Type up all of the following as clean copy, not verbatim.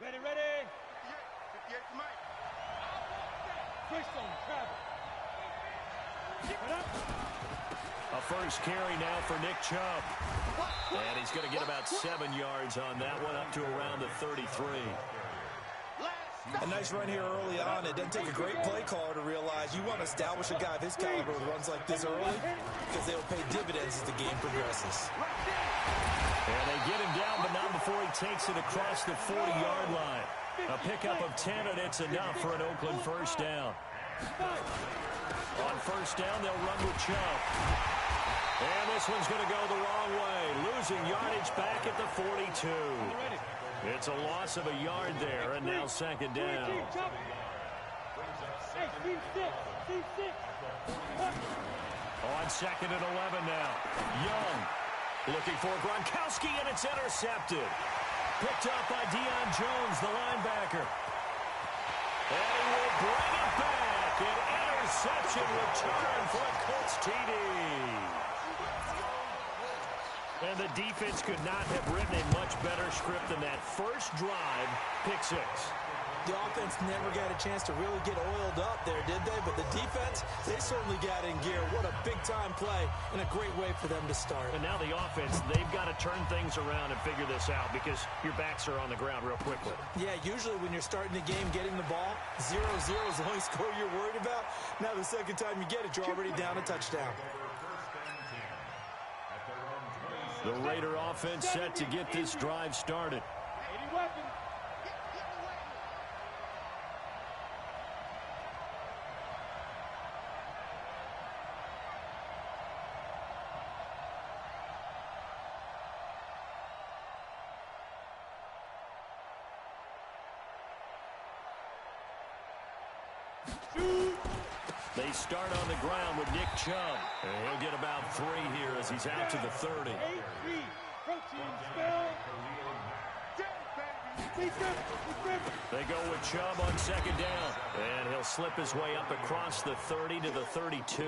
Ready, ready. 58 to Mike. Switch on, travel. A first carry now for Nick Chubb. And he's going to get about 7 yards on that one, up to around the 33. A nice run here early on. It doesn't take a great play caller to realize you want to establish a guy of his caliber who runs like this early because they will pay dividends as the game progresses. And they get him down, but not before he takes it across the 40-yard line. A pickup of 10, and it's enough for an Oakland first down. On first down, they'll run with Chubb. And this one's going to go the wrong way, losing yardage back at the 42. It's a loss of a yard there, and now second down. On second and 11 now. Young looking for Gronkowski, and it's intercepted. Picked up by Deion Jones, the linebacker. And he will bring it back. An interception return for a Colts TD. And the defense could not have written a much better script than that. First drive, pick six. The offense never got a chance to really get oiled up there, did they? But the defense, they certainly got in gear. What a big-time play and a great way for them to start. And now the offense, they've got to turn things around and figure this out because your backs are on the ground real quickly. Yeah, usually when you're starting the game, getting the ball, 0-0 is the only score you're worried about. Now the second time you get it, you're already down a touchdown. The Raider offense set to get this drive started. 80 weapons. They start on the ground with Nick Chubb. And he'll get about 3 here as he's out to the 30. They go with Chubb on second down. And he'll slip his way up across the 30 to the 32.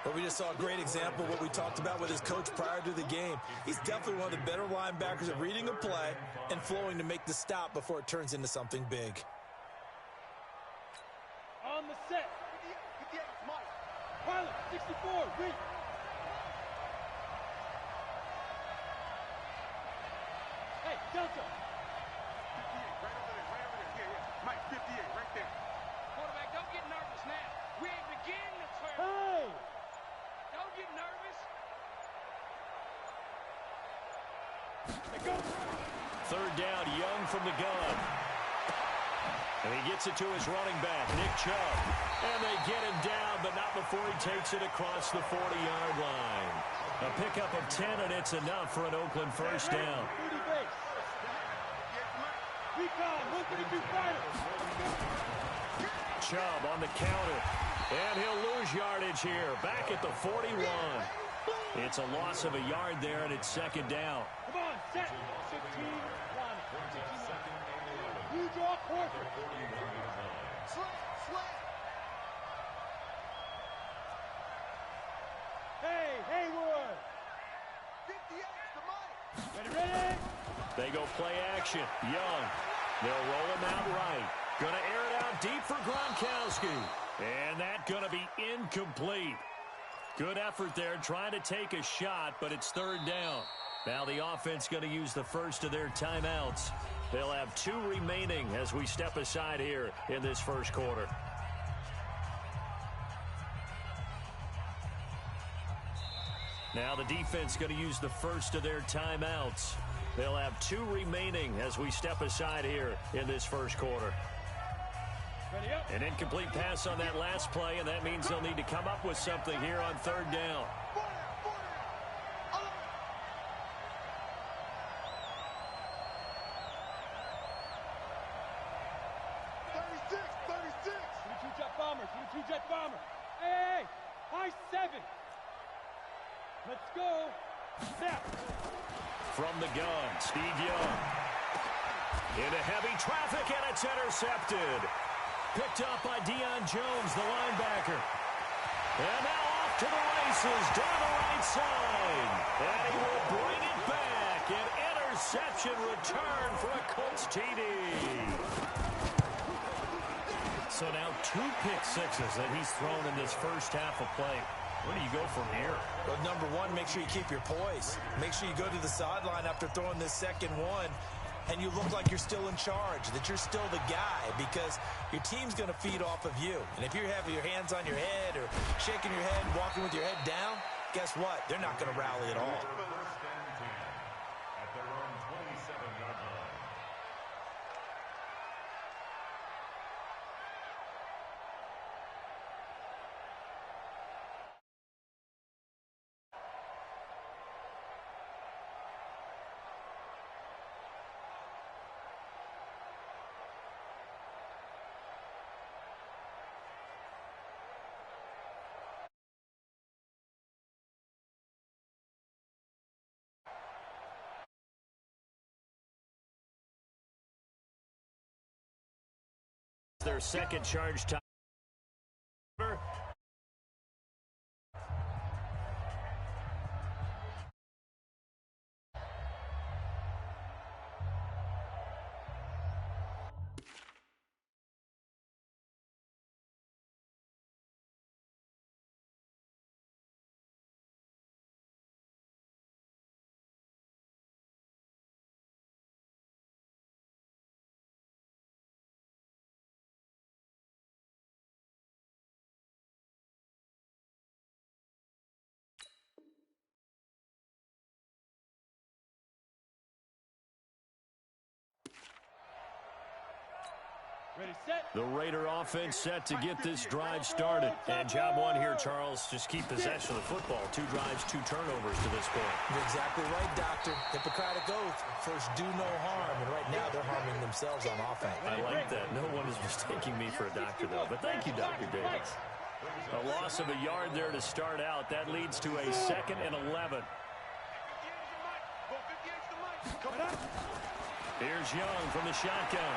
But we just saw a great example of what we talked about with his coach prior to the game. He's definitely one of the better linebackers at reading a play and flowing to make the stop before it turns into something big. On the set. 58, Mike. Pilot, 64, read. Hey, Delta. 58, right over there. Yeah. Mike, 58, right there. Quarterback, don't get nervous now. We ain't beginning the turn. Hey! Don't get nervous. They go. Third down, Young from the gun. And he gets it to his running back, Nick Chubb. And they get him down, but not before he takes it across the 40-yard line. A pickup of 10, and it's enough for an Oakland first down. Chubb on the counter. And he'll lose yardage here, back at the 41. It's a loss of a yard there, and it's second down. Come on, set. 15, line. You draw quarter. Slant. Hey, Haywood. 58 to Mike. Ready? They go play action. Young. They'll roll him out right. Going to air it out deep for Gronkowski. And that's going to be incomplete. Good effort there trying to take a shot, but it's third down. Now the offense going to use the first of their timeouts. They'll have 2 remaining as we step aside here in this first quarter. Now the defense going to use the first of their timeouts. They'll have 2 remaining as we step aside here in this first quarter. An incomplete pass on that last play, and that means they'll need to come up with something here on third down. Jet bomber. Hey, high 7. Let's go. Snap. From the gun, Steve Young. Into heavy traffic, and it's intercepted. Picked up by Deion Jones, the linebacker. And now off to the races down the right side. And he will bring it back. An interception return for a Colts TD. So now 2 pick sixes that he's thrown in this first half of play. Where do you go from here? Well, number one, make sure you keep your poise. Make sure you go to the sideline after throwing this second one, and you look like you're still in charge, that you're still the guy, because your team's going to feed off of you. And if you're having your hands on your head or shaking your head, walking with your head down, guess what? They're not going to rally at all. Their second charge time. Ready, set. The Raider offense set to get this drive started. And job one here, Charles, just keep possession of the football. 2 drives, 2 turnovers to this point. You're exactly right, Doctor. Hippocratic oath. First, do no harm. And right now, they're harming themselves on offense. I like that. No one is mistaking me for a doctor, though. But thank you, Dr. Davis. A loss of a yard there to start out. That leads to a 2nd and 11. Here's Young from the shotgun.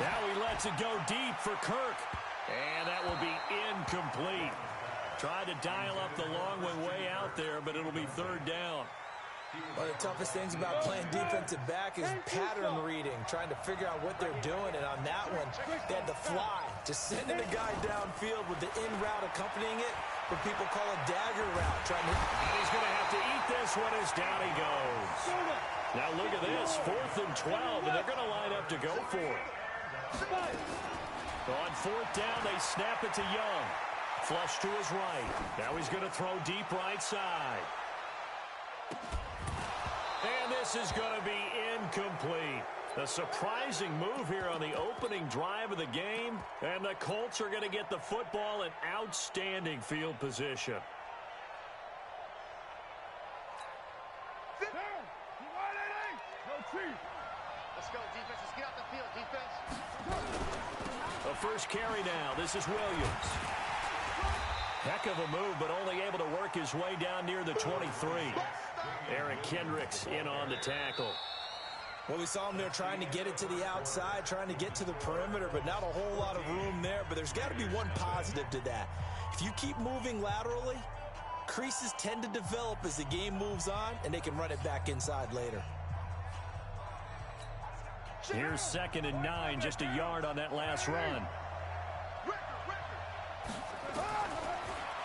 Now he lets it go deep for Kirk. And that will be incomplete. Tried to dial up the long way out there, but it'll be 3rd down. One of the toughest things about playing defensive back is pattern reading, trying to figure out what they're doing. And on that one, they had to fly, just sending the guy downfield with the in route accompanying it, what people call a dagger route. And he's going to have to eat this one as down he goes. Now look at this, 4th and 12, and they're going to line up to go for it. On 4th down, they snap it to Young. Flush to his right. Now he's going to throw deep right side. And this is going to be incomplete. A surprising move here on the opening drive of the game. And the Colts are going to get the football in outstanding field position. Let's go, defense. Let's get out the field, defense. The first carry now. This is Williams. Heck of a move, but only able to work his way down near the 23. Eric Kendricks in on the tackle. Well, we saw him there trying to get it to the outside, trying to get to the perimeter, but not a whole lot of room there. But there's got to be one positive to that. If you keep moving laterally, creases tend to develop as the game moves on, and they can run it back inside later. Here's 2nd and 9, just a yard on that last run.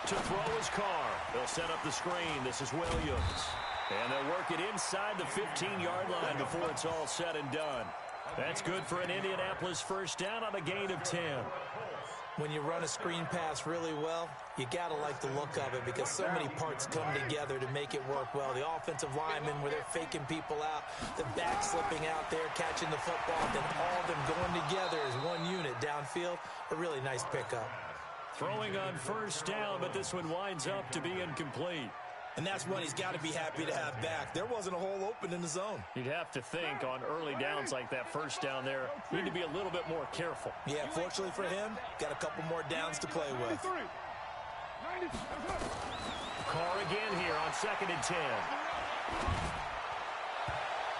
To throw his car. They'll set up the screen. This is Williams. And they'll work it inside the 15-yard line before it's all said and done. That's good for an Indianapolis first down on a gain of 10. When you run a screen pass really well, you got to like the look of it because so many parts come together to make it work well. The offensive linemen, where they're faking people out, the back slipping out there, catching the football, then all of them going together as one unit downfield. A really nice pickup. Throwing on first down, but this one winds up to be incomplete. And that's one he's got to be happy to have back. There wasn't a hole open in the zone. You'd have to think on early downs like that first down there, you need to be a little bit more careful. Yeah, fortunately for him, got a couple more downs to play with. Carr again here on 2nd and 10.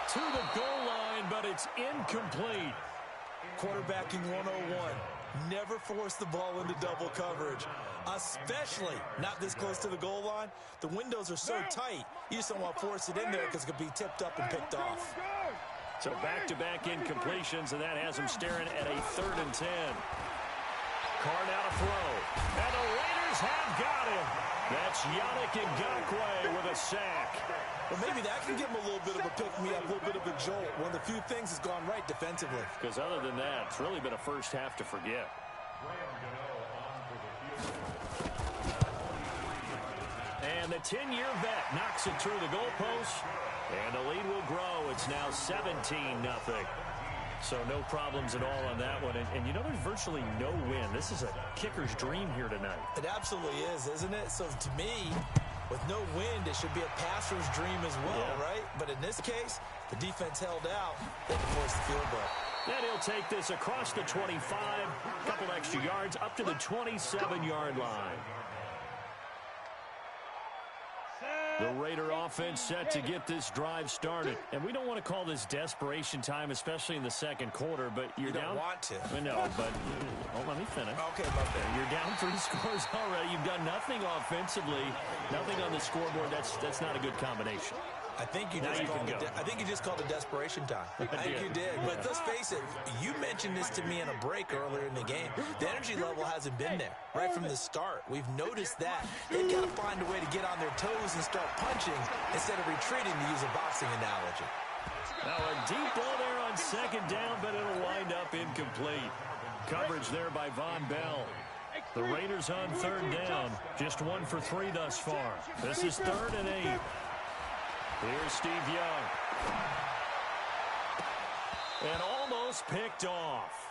To the goal line, but it's incomplete. Quarterbacking 101. Never force the ball into double coverage. especially not this close to the goal line. The windows are so tight, you just don't want to force it in there because it could be tipped up and picked off. So back-to-back incompletions, and that has him staring at a 3rd and 10. Carr now to throw. And the Raiders have got him. That's Yannick Ngakoue with a sack. Well, maybe that can give him a little bit of a pick-me-up, a little bit of a jolt. One of the few things has gone right defensively. Because other than that, it's really been a first half to forget. And the 10-year vet knocks it through the goalpost. And the lead will grow. It's now 17-0. So no problems at all on that one. And you know, there's virtually no win. This is a kicker's dream here tonight. It absolutely is, isn't it? So to me, with no wind, it should be a passer's dream as well, right? But in this case, the defense held out. They can force the field goal. And he'll take this across the 25, a couple extra yards, up to the 27-yard line. The Raider offense set to get this drive started. And we don't want to call this desperation time, especially in the second quarter, but you're down. You don't want to. I know, but let me finish. Okay, my bad. You're down 3 scores already. You've done nothing offensively, nothing on the scoreboard. That's not a good combination. I think you just called it desperation time. I think you did. But let's face it, you mentioned this to me in a break earlier in the game. The energy level hasn't been there right from the start. We've noticed that. They've got to find a way to get on their toes and start punching instead of retreating, to use a boxing analogy. Now a deep ball there on 2nd down, but it'll wind up incomplete. Coverage there by Von Bell. The Raiders on 3rd down. Just 1 for 3 thus far. This is 3rd and 8. Here's Steve Young. And almost picked off.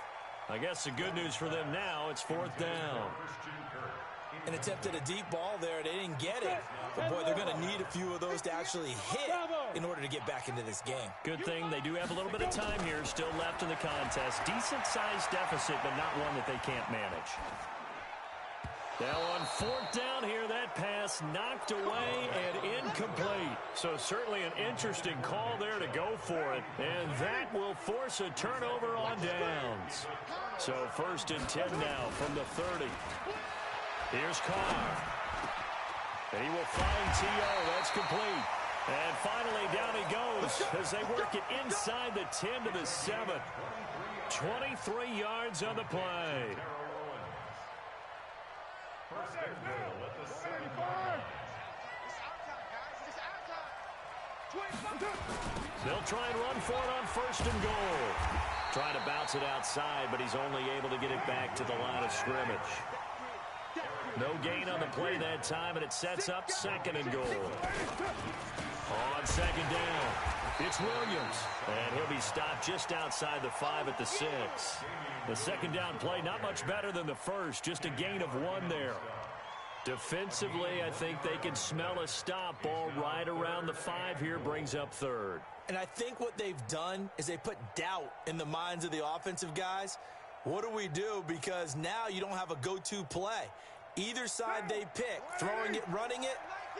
I guess the good news for them now, it's 4th down. An attempt at a deep ball there. They didn't get it. But, boy, they're going to need a few of those to actually hit in order to get back into this game. Good thing they do have a little bit of time here still left in the contest. Decent-sized deficit, but not one that they can't manage. Now on 4th down here, that pass knocked away and incomplete. So certainly an interesting call there to go for it. And that will force a turnover on downs. So 1st and 10 now from the 30. Here's Carr. And he will find T.O. That's complete. And finally down he goes as they work it inside the 10 to the 7. 23 yards on the play. They'll try and run for it on 1st and goal. Trying to bounce it outside, but he's only able to get it back to the line of scrimmage. No gain on the play that time, and it sets up 2nd and goal. On 2nd down, it's Williams. And he'll be stopped just outside the 5 at the 6. The 2nd down play, not much better than the first, just a gain of 1 there. Defensively, I think they can smell a stop. Ball right around the 5 here, brings up 3rd. And I think what they've done is they put doubt in the minds of the offensive guys. What do we do? Because now you don't have a go-to play. Either side they pick, throwing it, running it,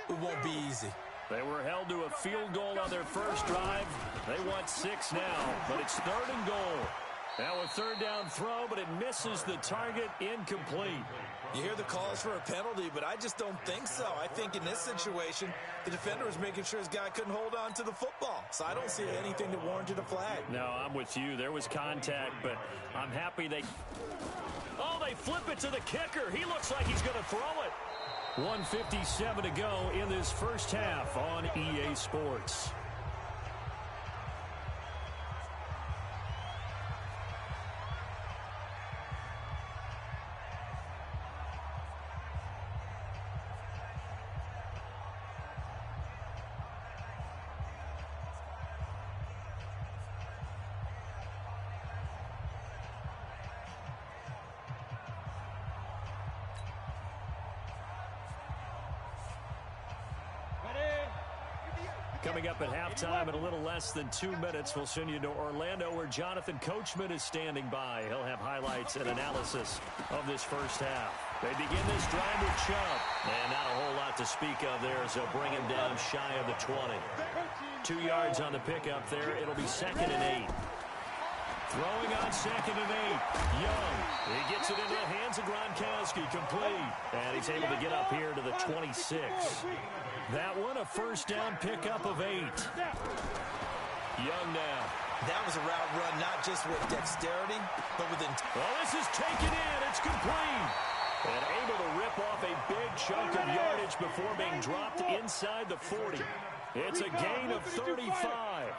it won't be easy. They were held to a field goal on their first drive. They want 6 now, but it's 3rd and goal. Now a 3rd down throw, but it misses the target, incomplete. You hear the calls for a penalty, but I just don't think so. I think in this situation, the defender was making sure his guy couldn't hold on to the football. So I don't see anything that warranted a flag. No, I'm with you. There was contact, but I'm happy they... Oh, they flip it to the kicker. He looks like he's going to throw it. 1:57 to go in this first half on EA Sports. Coming up at halftime in a little less than 2 minutes, we'll send you to Orlando where Jonathan Coachman is standing by. He'll have highlights and analysis of this first half. They begin this drive with Chubb. And not a whole lot to speak of there as they'll bring him down shy of the 20. 2 yards on the pickup there. It'll be 2nd and 8. Throwing on 2nd and 8. Young. He gets it into the hands of Gronkowski. Complete. And he's able to get up here to the 26. That one, a first down pickup of 8. Young now. That was a route run, not just with dexterity, but with intent. Oh, this is taken in. It's complete. And able to rip off a big chunk of yardage before being dropped inside the 40. It's a gain of 35.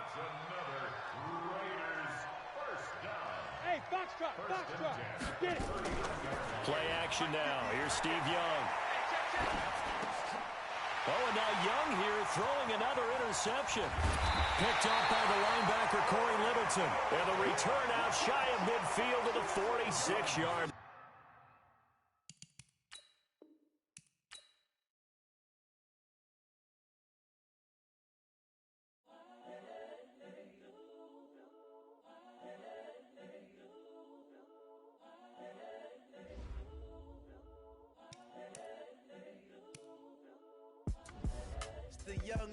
Hey, Foxtrot, get it. Play action now. Here's Steve Young. Oh, and now Young here throwing another interception. Picked up by the linebacker, Corey Littleton. And the return out shy of midfield to the 46-yard. The young,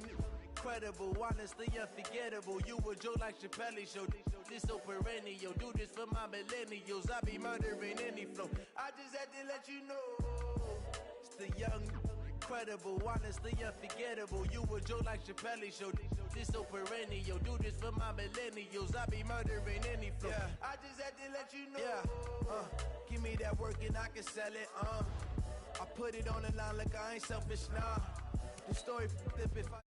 incredible, honestly unforgettable. You a Joe like Chappelle show. This so perennial. Do this for my millennials. I be murdering any flow. I just had to let you know. It's the young, incredible, honestly unforgettable. You a Joe like Chappelle show. This so perennial. Do this for my millennials. I be murdering any flow. Yeah. I just had to let you know. Yeah. Give me that work and I can sell it. I put it on the line like I ain't selfish, nah. The story if I